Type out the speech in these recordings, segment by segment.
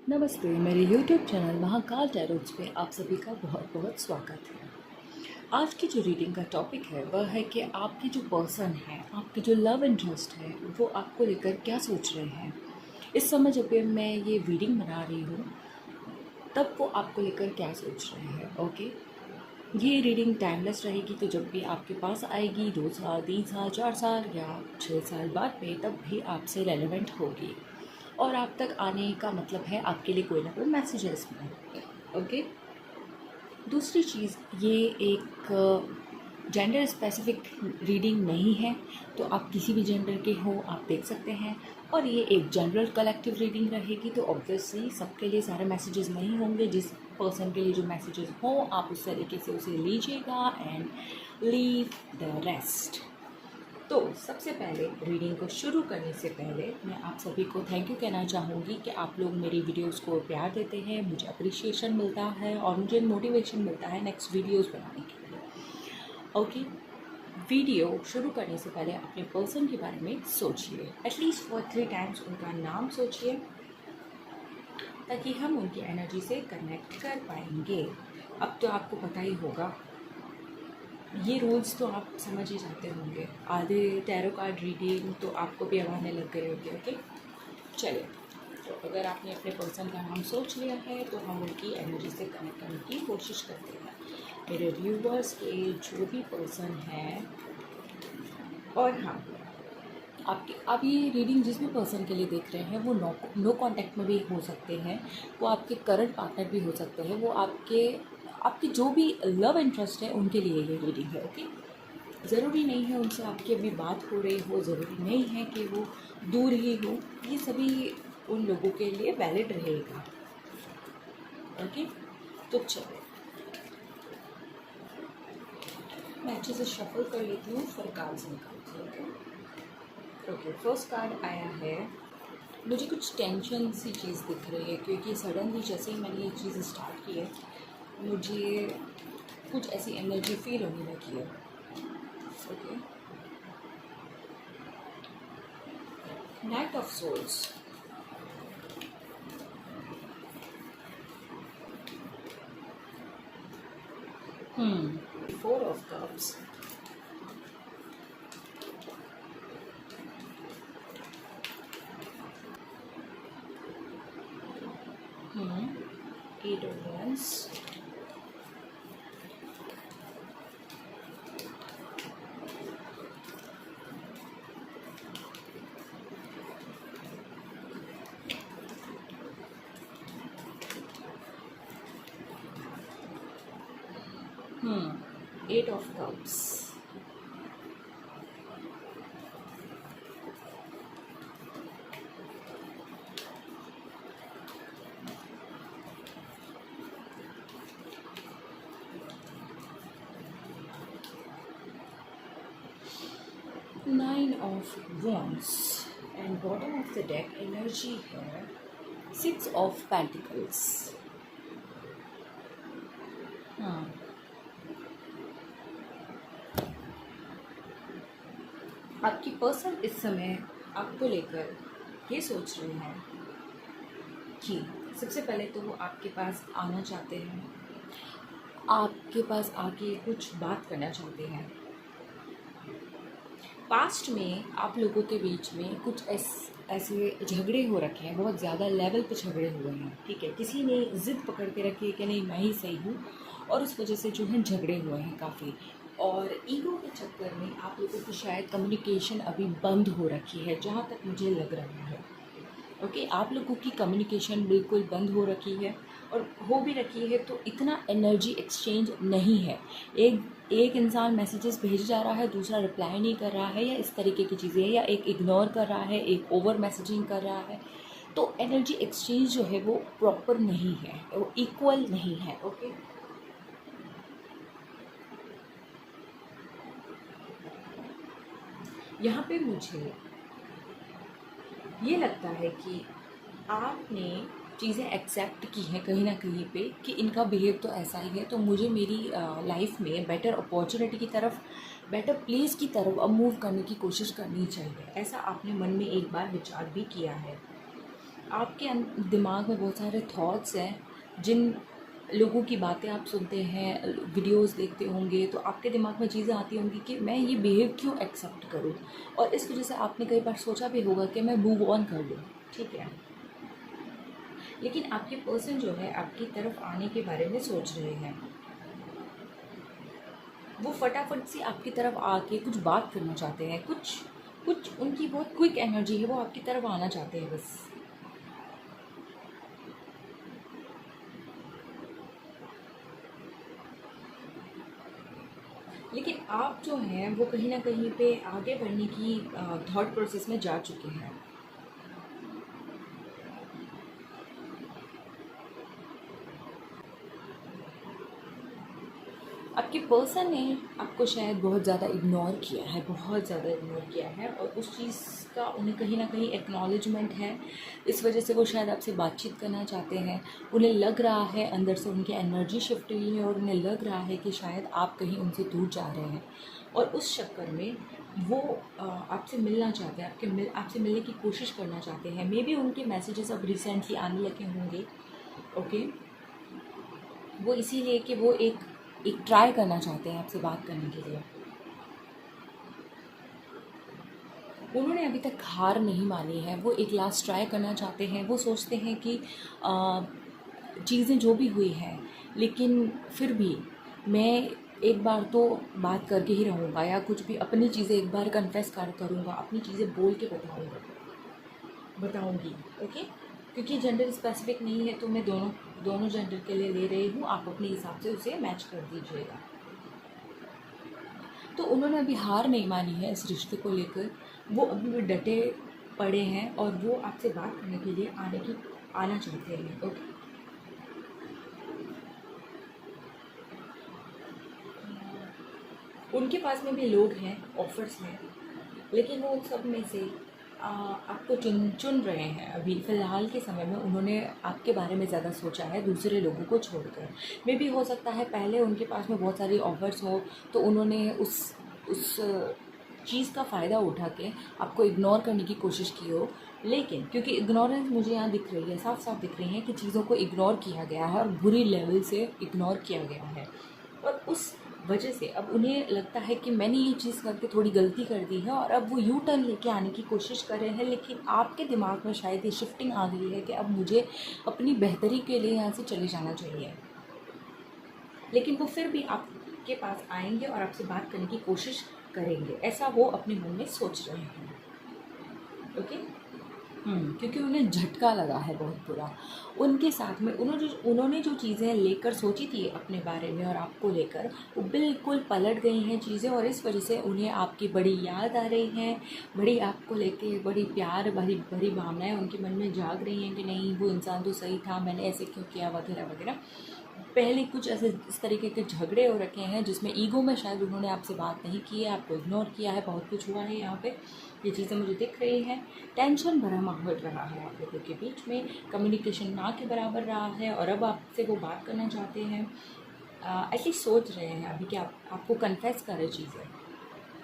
नमस्ते, मेरे YouTube channel Mahakal टैरोट्स पे आप सभी का बहुत बहुत स्वागत है। आज की जो रीडिंग का टॉपिक है वह है कि आपके जो पर्सन है, आपके जो लव इंटरेस्ट है, वो आपको लेकर क्या सोच रहे हैं। इस समय जब भी मैं ये रीडिंग बना रही हूँ तब वो आपको लेकर क्या सोच रहे हैं। ओके, ये रीडिंग टाइमलेस रहेगी, तो जब भी आपके पास आएगी 2 साल, 3 साल, 4 साल या 6 साल बाद में, तब भी आपसे रेलेवेंट होगी और आप तक आने का मतलब है आपके लिए कोई ना कोई मैसेज है इसमें। ओके, दूसरी चीज़, ये एक जेंडर स्पेसिफिक रीडिंग नहीं है, तो आप किसी भी जेंडर के हो आप देख सकते हैं। और ये एक जनरल कलेक्टिव रीडिंग रहेगी, तो ऑब्वियसली सबके लिए सारे मैसेजेस नहीं होंगे। जिस पर्सन के लिए जो मैसेजेस हों आप उस तरीके से उसे लीजिएगा एंड लीव द रेस्ट। तो सबसे पहले रीडिंग को शुरू करने से पहले मैं आप सभी को थैंक यू कहना चाहूँगी कि आप लोग मेरी वीडियोस को प्यार देते हैं, मुझे अप्रिशिएशन मिलता है और मुझे मोटिवेशन मिलता है नेक्स्ट वीडियोस बनाने के लिए। ओके, वीडियो शुरू करने से पहले अपने पर्सन के बारे में सोचिए, एटलीस्ट फॉर 3 टाइम्स उनका नाम सोचिए, ताकि हम उनकी एनर्जी से कनेक्ट कर पाएंगे। अब तो आपको पता ही होगा, ये रूल्स तो आप समझ ही जाते होंगे। आधे टैरो कार्ड रीडिंग तो आपको भी अब आने लग गए होंगे। ओके, चलिए, तो अगर आपने अपने पर्सन का नाम सोच लिया है तो हम उनकी एनर्जी से कनेक्ट करने की कोशिश करते हैं। मेरे व्यूवर्स के जो भी पर्सन हैं, और हाँ, आपके आप ये रीडिंग जिस भी पर्सन के लिए देख रहे हैं वो नो कांटेक्ट में भी हो सकते हैं, वो आपके करंट पार्टनर भी हो सकते हैं, वो आपके आपके जो भी लव इंटरेस्ट है उनके लिए ये रीडिंग है। ओके, ज़रूरी नहीं है उनसे आपकी अभी बात हो रही हो, ज़रूरी नहीं है कि वो दूर ही हो, ये सभी उन लोगों के लिए वैलिड रहेगा। ओके, तो चलो मैं अच्छे से शफल कर लेती हूँ, फिर कार्ड्स निकालती हूँ। ओके, फर्स्ट कार्ड आया है, मुझे कुछ टेंशन सी चीज़ दिख रही है, क्योंकि सडनली जैसे ही मैंने ये चीज़ स्टार्ट की है मुझे कुछ ऐसी एनर्जी फील होने लगी है। Okay, knight of souls, four of cups, eight of wands, eight of cups, nine of wands, and bottom of the deck energy है 6 ऑफ पेंटिकल्स। हाँ, आपकी पर्सन इस समय आपको लेकर ये सोच रहे हैं कि सबसे पहले तो वो आपके पास आना चाहते हैं, आपके पास आके कुछ बात करना चाहते हैं। पास्ट में आप लोगों के बीच में कुछ ऐसे झगड़े हो रखे हैं, बहुत ज़्यादा लेवल पे झगड़े हुए हैं। ठीक है, किसी ने ज़िद पकड़ के रखी है कि नहीं मैं ही सही हूँ, और उस वजह से जो है झगड़े हुए हैं काफ़ी। और ईगो के चक्कर में आप लोगों की शायद कम्युनिकेशन अभी बंद हो रखी है, जहाँ तक मुझे लग रहा है। ओके, आप लोगों की कम्युनिकेशन बिल्कुल बंद हो रखी है, और हो भी रखी है तो इतना एनर्जी एक्सचेंज नहीं है। एक इंसान मैसेजेस भेज जा रहा है, दूसरा रिप्लाई नहीं कर रहा है, या इस तरीके की चीज़ें, या एक इग्नोर कर रहा है, एक ओवर मैसेजिंग कर रहा है। तो एनर्जी एक्सचेंज जो है वो प्रॉपर नहीं है, वो इक्वल नहीं है। ओके, यहाँ पे मुझे ये लगता है कि आपने चीज़ें एक्सेप्ट की हैं कहीं ना कहीं पे कि इनका बिहेव तो ऐसा ही है, तो मुझे मेरी लाइफ में बेटर अपॉर्चुनिटी की तरफ, बेटर प्लेस की तरफ अब मूव करने की कोशिश करनी चाहिए। ऐसा आपने मन में एक बार विचार भी किया है। आपके दिमाग में बहुत सारे थॉट्स हैं, जिन लोगों की बातें आप सुनते हैं, वीडियोस देखते होंगे, तो आपके दिमाग में चीज़ें आती होंगी कि मैं ये बिहेव क्यों एक्सेप्ट करूँ, और इस वजह से आपने कई बार सोचा भी होगा कि मैं मूव ऑन कर लूँ, ठीक है। लेकिन आपके पर्सन जो है आपकी तरफ आने के बारे में सोच रहे हैं, वो फटाफट से आपकी तरफ आके कुछ बात करना चाहते हैं, कुछ कुछ उनकी बहुत क्विक एनर्जी है, वो आपकी तरफ आना चाहते हैं बस। लेकिन आप जो हैं वो कहीं ना कहीं पे आगे बढ़ने की थॉट प्रोसेस में जा चुके हैं। आपके पर्सन ने आपको शायद बहुत ज़्यादा इग्नोर किया है, बहुत ज़्यादा इग्नोर किया है, और उस चीज़ का उन्हें कहीं ना कहीं एक्नॉलेजमेंट है। इस वजह से वो शायद आपसे बातचीत करना चाहते हैं। उन्हें लग रहा है, अंदर से उनकी एनर्जी शिफ्ट हुई है और उन्हें लग रहा है कि शायद आप कहीं उनसे दूर जा रहे हैं, और उस चक्कर में वो आपसे मिलना चाहते हैं, आपसे मिलने की कोशिश करना चाहते हैं। मे बी उनके मैसेजेस अब रिसेंटली आने लगे होंगे, ओके। वो इसीलिए कि वो एक ट्राई करना चाहते हैं आपसे बात करने के लिए। उन्होंने अभी तक हार नहीं मानी है, वो एक लास्ट ट्राई करना चाहते हैं। वो सोचते हैं कि चीज़ें जो भी हुई हैं, लेकिन फिर भी मैं एक बार तो बात करके ही रहूँगा, या कुछ भी अपनी चीज़ें एक बार कन्फेस करूँगा, अपनी चीज़ें बोल के बताऊँगी, ओके। क्योंकि जेंडर स्पेसिफिक नहीं है, तो मैं दोनों जेंडर के लिए ले रही हूँ, आप अपने हिसाब से उसे मैच कर दीजिएगा। तो उन्होंने अभी हार नहीं मानी है इस रिश्ते को लेकर, वो अभी भी डटे पड़े हैं, और वो आपसे बात करने के लिए आना चाहते हैं, ओके। उनके पास में भी लोग हैं, ऑफर्स हैं, लेकिन वो उन सब में से आपको चुन रहे हैं। अभी फ़िलहाल के समय में उन्होंने आपके बारे में ज़्यादा सोचा है दूसरे लोगों को छोड़कर। मे भी हो सकता है पहले उनके पास में बहुत सारी ऑफ़र्स हो, तो उन्होंने उस चीज़ का फ़ायदा उठा के आपको इग्नोर करने की कोशिश की हो। लेकिन क्योंकि इग्नोरेंस मुझे यहाँ दिख रही है, साफ साफ दिख रही है कि चीज़ों को इग्नोर किया गया है, और बुरी लेवल से इग्नोर किया गया है, और उस वजह से अब उन्हें लगता है कि मैंने ये चीज़ करके थोड़ी गलती कर दी है, और अब वो यू टर्न लेके आने की कोशिश कर रहे हैं। लेकिन आपके दिमाग में शायद ये शिफ्टिंग आ गई है कि अब मुझे अपनी बेहतरी के लिए यहाँ से चले जाना चाहिए। लेकिन वो फिर भी आपके पास आएंगे और आपसे बात करने की कोशिश करेंगे, ऐसा वो अपने मन में सोच रहे हैं, ओके। क्योंकि उन्हें झटका लगा है बहुत बुरा। उनके साथ में उन्होंने जो चीज़ें लेकर सोची थी अपने बारे में और आपको लेकर, वो बिल्कुल पलट गई हैं चीज़ें, और इस वजह से उन्हें आपकी बड़ी याद आ रही है, बड़ी आपको लेके बड़ी प्यार भरी भरी भावनाएं उनके मन में जाग रही हैं कि नहीं, वो इंसान तो सही था, मैंने ऐसे क्यों किया, वगैरह वगैरह। पहले कुछ ऐसे इस तरीके के झगड़े हो रखे हैं जिसमें ईगो में शायद उन्होंने आपसे बात नहीं की है, आपको इग्नोर किया है, बहुत कुछ हुआ है यहाँ पे, ये चीज़ें मुझे दिख रही हैं। टेंशन भरा माहौल रहा है आप लोगों के बीच में, कम्युनिकेशन ना के बराबर रहा है, और अब आपसे वो बात करना चाहते हैं, ऐसी सोच रहे हैं अभी कि आपको कन्फेस करें चीज़ें,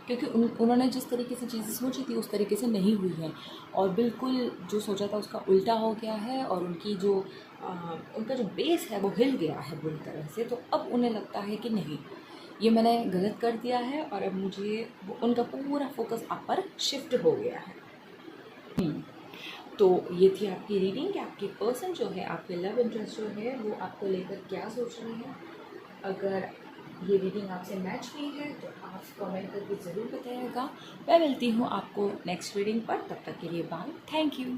क्योंकि उन्होंने जिस तरीके से चीज़ें सोची थी उस तरीके से नहीं हुई है, और बिल्कुल जो सोचा था उसका उल्टा हो गया है, और उनका जो बेस है वो हिल गया है बुरी तरह से। तो अब उन्हें लगता है कि नहीं, ये मैंने गलत कर दिया है, और अब मुझे उनका पूरा फोकस आप पर शिफ्ट हो गया है। तो ये थी आपकी रीडिंग कि आपके पर्सन जो है, आपके लव इंटरेस्ट जो है, वो आपको लेकर क्या सोच रहे हैं। अगर ये रीडिंग आपसे मैच हुई है तो आप कमेंट करके ज़रूर बताइएगा। मैं मिलती हूँ आपको नेक्स्ट रीडिंग पर, तब तक के लिए बाय, थैंक यू।